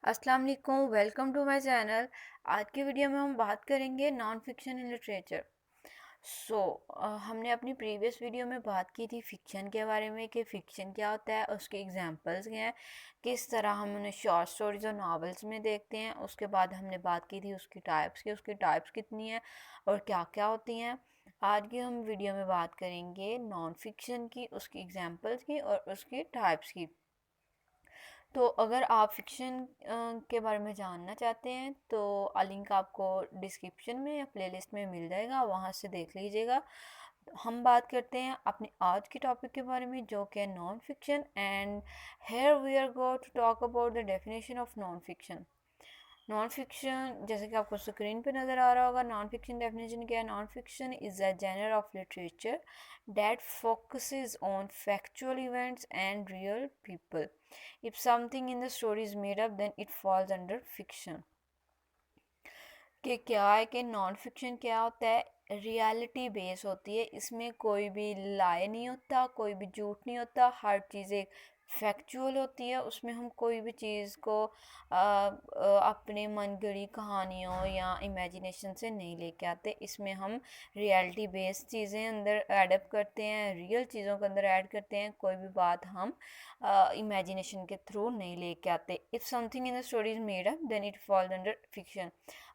अस्सलाम वालेकुम, welcome to my channel. आज की वीडियो में हम बात करेंगे नॉन फिक्शन इन लिटरेचर। हमने अपनी प्रीवियस वीडियो में बात की थी फिक्शन के बारे में कि फ़िक्शन क्या होता है, उसके एग्जांपल्स क्या हैं, किस तरह हम उन्हें शॉर्ट स्टोरीज और नॉवेल्स में देखते हैं। उसके बाद हमने बात की थी उसकी टाइप्स की, उसकी टाइप्स कितनी हैं और क्या क्या होती हैं। आज की हम वीडियो में बात करेंगे नॉन फिक्शन की, उसकी एग्जांपल्स की और उसकी टाइप्स की। तो अगर आप फिक्शन के बारे में जानना चाहते हैं तो लिंक आपको डिस्क्रिप्शन में या प्लेलिस्ट में मिल जाएगा, वहाँ से देख लीजिएगा। हम बात करते हैं अपने आज के टॉपिक के बारे में जो कि है non fiction. And here we are go to talk about the definition of non fiction. Non fiction जैसे कि आपको स्क्रीन पे नज़र आ रहा होगा, नॉन फिक्शन डेफिनेशन क्या है। Non fiction is a genre of literature that focuses on factual events and real people. If something in the story is made up then it falls under fiction. कि क्या है कि non fiction क्या होता है, reality base होती है। इसमें कोई भी लाई नहीं होता, कोई भी झूठ नहीं होता, हर चीज़ एक फैक्चुअल होती है। उसमें हम कोई भी चीज़ को अपने मन गढ़ी कहानियों या इमेजिनेशन से नहीं लेके आते। इसमें हम रियलिटी बेस्ड चीज़ें अंदर एडअप करते हैं, रियल चीज़ों के अंदर ऐड करते हैं। कोई भी बात हम इमेजिनेशन के थ्रू नहीं लेके आते। If something in the story is made up then it falls under fiction.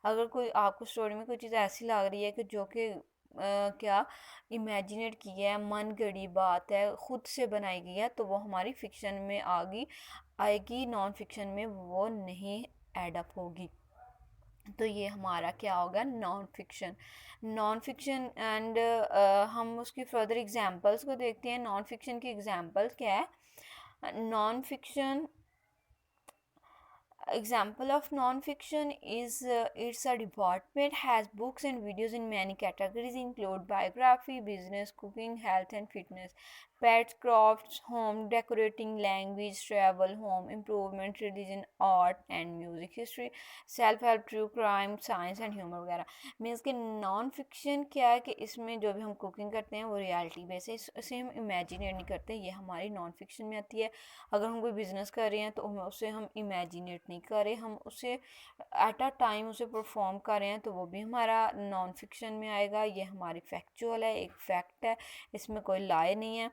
अगर कोई आपको स्टोरी में कोई चीज़ ऐसी लग रही है कि जो कि क्या इमेजिनेट की है, मन गढ़ी बात है, खुद से बनाई गई है, तो वो हमारी फिक्शन में आएगी। नॉन फिक्शन में वो नहीं एडअप होगी। तो ये हमारा क्या होगा, non fiction. Non fiction and हम उसकी फर्दर एग्जांपल्स को देखते हैं। नॉन फिक्शन की एग्जांपल्स क्या है। Non fiction example of non-fiction is it's a department has books and videos in many categories include biography, business, cooking, health and fitness, pets, crafts, home decorating, language, travel, home improvement, religion, art and music, history, self-help, true crime, science and humor वगैरह। Means कि non fiction क्या है कि इसमें जो भी हम cooking करते हैं वो रियलिटी बेस है, इसे हम इमेजिनेट नहीं करते, ये हमारी नॉन फिक्शन में आती है। अगर हम कोई बिज़नेस कर रहे हैं तो उसे हम इमेजिनेट नहीं कर रहे, हम उसे एट अ टाइम उसे परफॉर्म कर रहे हैं, तो वो भी हमारा नॉन फिक्शन में आएगा। ये हमारी फैक्चुअल है, एक फैक्ट है, इसमें कोई लाए नहीं है।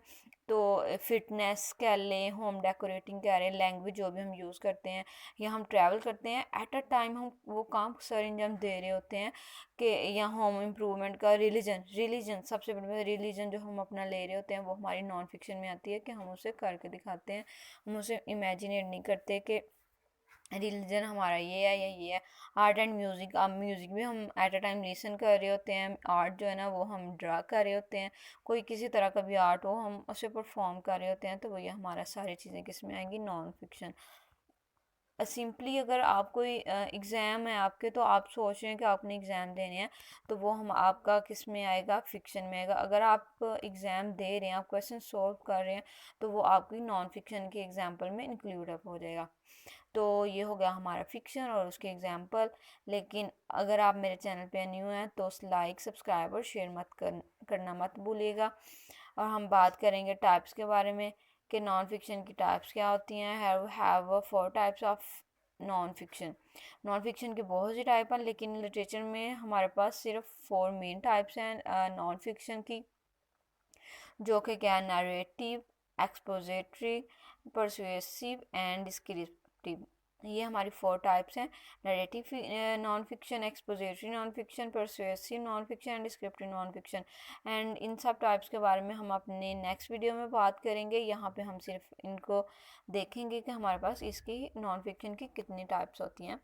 तो फिटनेस कह लें, होम डेकोरेटिंग कह रहे हैं, लैंग्वेज जो भी हम यूज़ करते हैं, या हम ट्रैवल करते हैं, एट अ टाइम हम वो काम सर अंजाम दे रहे होते हैं। कि या होम इम्प्रूवमेंट का रिलीजन सबसे बड़ी बात, रिलीजन जो हम अपना ले रहे होते हैं वो हमारी नॉन फिक्शन में आती है कि हम उसे करके दिखाते हैं। हम उसे इमेजिनेट नहीं करते कि रिलीजन हमारा ये है या ये है। आर्ट एंड म्यूज़िक, अब म्यूज़िक भी हम एट अ टाइम लिसन कर रहे होते हैं, आर्ट जो है ना वो हम ड्रा कर रहे होते हैं। कोई किसी तरह का भी आर्ट हो हम उसे परफॉर्म कर रहे होते हैं, तो वो ये हमारा सारी चीज़ें किस में आएंगी, नॉन फिक्शन। सिंपली अगर आप कोई एग्ज़ाम है आपके, तो आप सोच रहे हैं कि आपने एग्ज़ाम देने हैं, तो वो हम आपका किस में आएगा, फिक्शन में आएगा। अगर आप एग्ज़ाम दे रहे हैं, आप क्वेश्चन सॉल्व कर रहे हैं, तो वो आपकी नॉन फिक्शन के एग्जाम्पल में इंक्लूड अप हो जाएगा। तो ये हो गया हमारा फिक्शन और उसके एग्जाम्पल। लेकिन अगर आप मेरे चैनल पे न्यू हैं तो लाइक, सब्सक्राइब और शेयर करना मत भूलिएगा। और हम बात करेंगे टाइप्स के बारे में कि नॉन फिक्शन की टाइप्स क्या होती हैं। Have 4 types of non fiction. Non fiction के बहुत सी टाइप हैं, लेकिन लिटरेचर में हमारे पास सिर्फ 4 मेन टाइप्स हैं नॉन फिक्शन की, जो कि क्या है, narrative, expository, persuasive and descriptive. ये हमारी 4 टाइप्स हैं, narrative non fiction, expository non fiction, persuasive non fiction and descriptive non fiction. And in सब टाइप्स के बारे में हम अपने नेक्स्ट वीडियो में बात करेंगे। यहाँ पे हम सिर्फ इनको देखेंगे कि हमारे पास इसकी नॉन फिक्शन की कितनी टाइप्स होती हैं।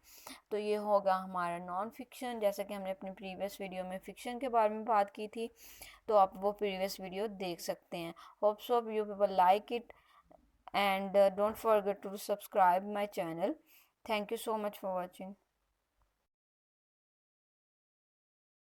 तो ये होगा हमारा नॉन फिक्शन, जैसा कि हमने अपनी प्रीवियस वीडियो में फिक्शन के बारे में बात की थी, तो आप वो प्रीवियस वीडियो देख सकते हैं। Hope you people like it and don't forget to subscribe my channel. Thank you so much for watching.